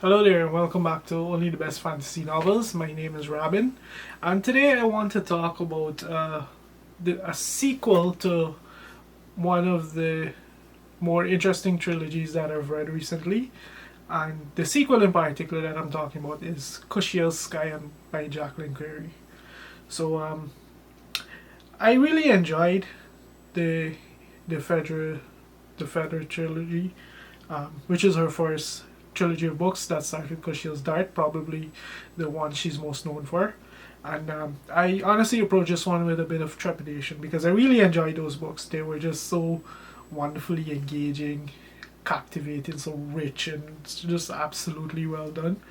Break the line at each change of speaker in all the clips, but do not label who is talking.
Hello there, and welcome back to Only the Best Fantasy Novels. My name is Robin, and today I want to talk about a sequel to one of the more interesting trilogies that I've read recently. And the sequel in particular that I'm talking about is Kushiel Scion by Jacqueline Carey. So I really enjoyed the the Phedre the Phedre trilogy, which is her first trilogy of books that started Kushiel's Dart, probably the one she's most known for. And I honestly approached this one with a bit of trepidation because I really enjoyed those books. They were just so wonderfully engaging, captivating, so rich, and it's just absolutely well done.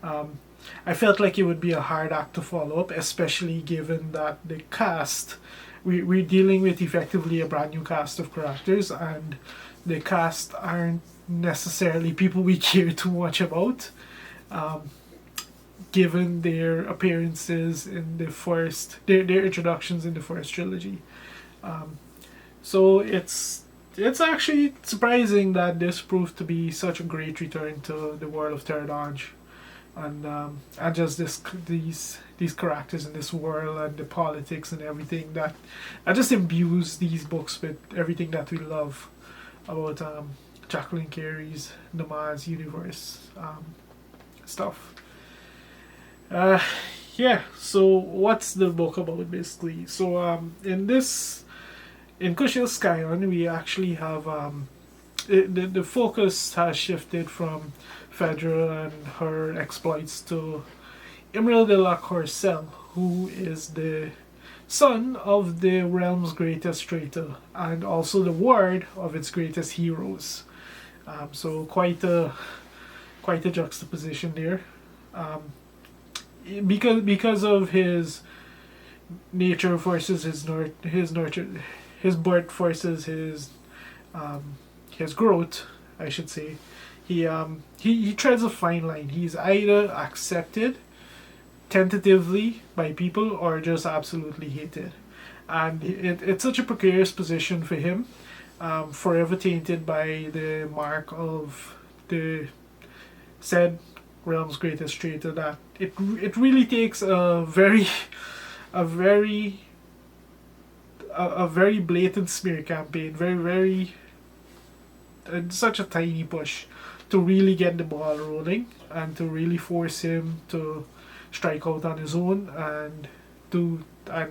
Um, I felt like it would be a hard act to follow up, especially given that the cast, we're dealing with effectively a brand new cast of characters, and the cast aren't necessarily people we care too much about, um, given their appearances in the first, their introductions in the first trilogy. Um, so it's actually surprising that this proved to be such a great return to the world of Terradonge, and just these characters in this world and the politics and everything that just imbues these books with everything that we love about Jacqueline Carey's Nomad's universe stuff. Uh, yeah. So what's the book about basically? So in Kushiel Scion we actually have the focus has shifted from Phedre and her exploits to Imriel de la Corcel, who is the son of the realm's greatest traitor and also the ward of its greatest heroes. So quite a juxtaposition there. Um, because of his nature versus his nurture, his birth versus his growth, I should say. He treads a fine line. He's either accepted tentatively by people or just absolutely hated, and it's such a precarious position for him, forever tainted by the mark of the said realm's greatest traitor. That it really takes a very a very blatant smear campaign, very such a tiny push to really get the ball rolling and to really force him to strike out on his own and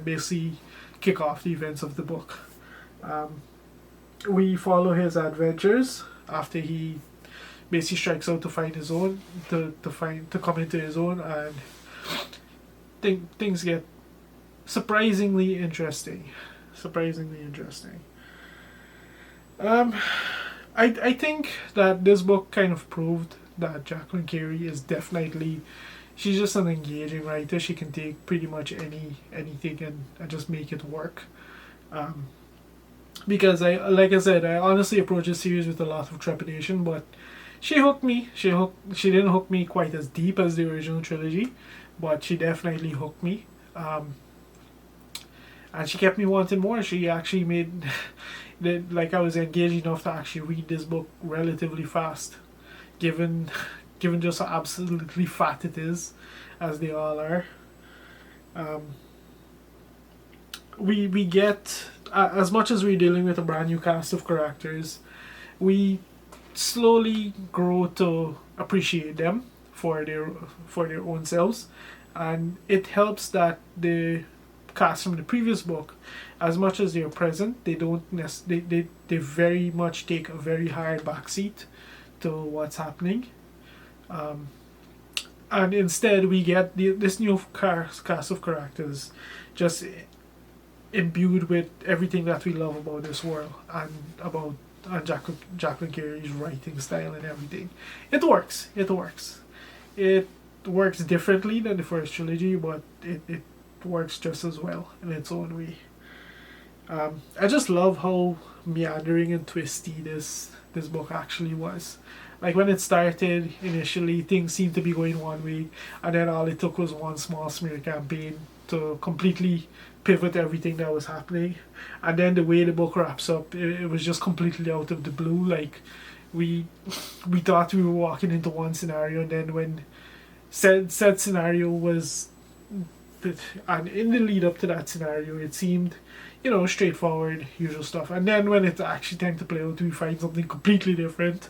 basically kick off the events of the book. Um, we follow his adventures after he basically strikes out to find his own to come into his own, and things get surprisingly interesting. Surprisingly interesting. Um, I think that this book kind of proved that Jacqueline Carey is definitely, she's just an engaging writer. She can take pretty much anything and just make it work. Um, because like I said, I honestly approach this series with a lot of trepidation, but she hooked me. She didn't hook me quite as deep as the original trilogy, but she definitely hooked me. And she kept me wanting more. She actually made like I was engaged enough to actually read this book relatively fast, given just how absolutely fat it is, as they all are. Um, we get, as much as we're dealing with a brand new cast of characters, we slowly grow to appreciate them for their own selves, and it helps that the cast from the previous book, as much as they're present, they don't they very much take a very hard backseat to what's happening, um, and instead we get this new cast of characters just imbued with everything that we love about this world and about Jacqueline Carey's writing style and everything. It works. It works differently than the first trilogy, but it works just as well in its own way. I just love how meandering and twisty this book actually was. Like when it started initially, things seemed to be going one way, and then all it took was one small smear campaign to completely pivot everything that was happening. And then the way the book wraps up, it was just completely out of the blue. Like we we thought we were walking into one scenario, and then when said scenario was, and in the lead up to that scenario, it seemed, straightforward, usual stuff. And then when it's actually time to play out, we find something completely different,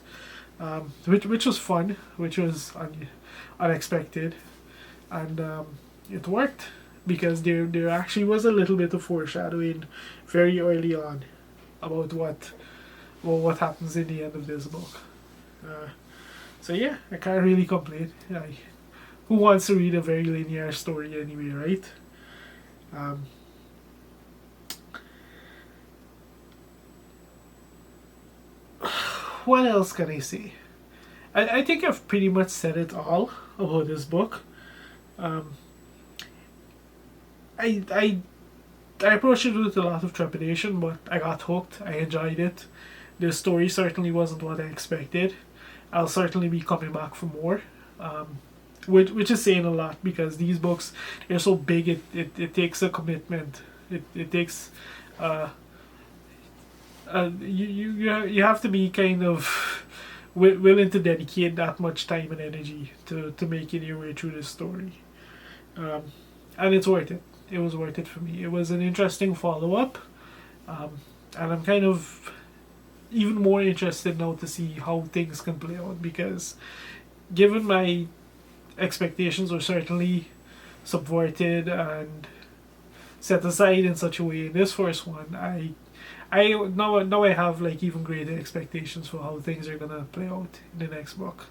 which was fun, which was unexpected, and it worked because there actually was a little bit of foreshadowing very early on about what happens in the end of this book. So yeah, I can't really complain. Who wants to read a very linear story anyway, right? What else can I say? I think I've pretty much said it all about this book. I approached it with a lot of trepidation, but I got hooked. I enjoyed it. The story certainly wasn't what I expected. I'll certainly be coming back for more. Which is saying a lot, because these books, they're so big, it takes a commitment. It takes you have to be kind of willing to dedicate that much time and energy to making your way through this story, and it's worth it. It was worth it for me. It was an interesting follow-up, and I'm kind of even more interested now to see how things can play out, because given my expectations were certainly subverted and set aside in such a way in this first one, I now I have like even greater expectations for how things are gonna play out in the next book.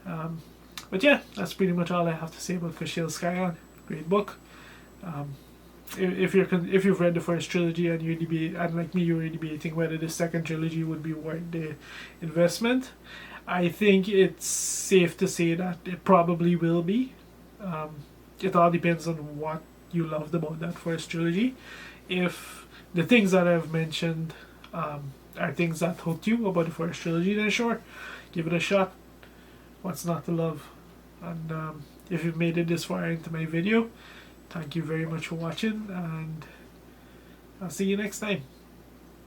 But yeah, that's pretty much all I have to say about Kushiel Scion. Great book. If you've read the first trilogy and like me, you're debating whether the second trilogy would be worth the investment, I think it's safe to say that it probably will be. It all depends on what you loved about that first trilogy. If the things that I've mentioned are things that hooked you about the first trilogy, then sure, give it a shot. What's not to love? And if you've made it this far into my video, thank you very much for watching, and I'll see you next time.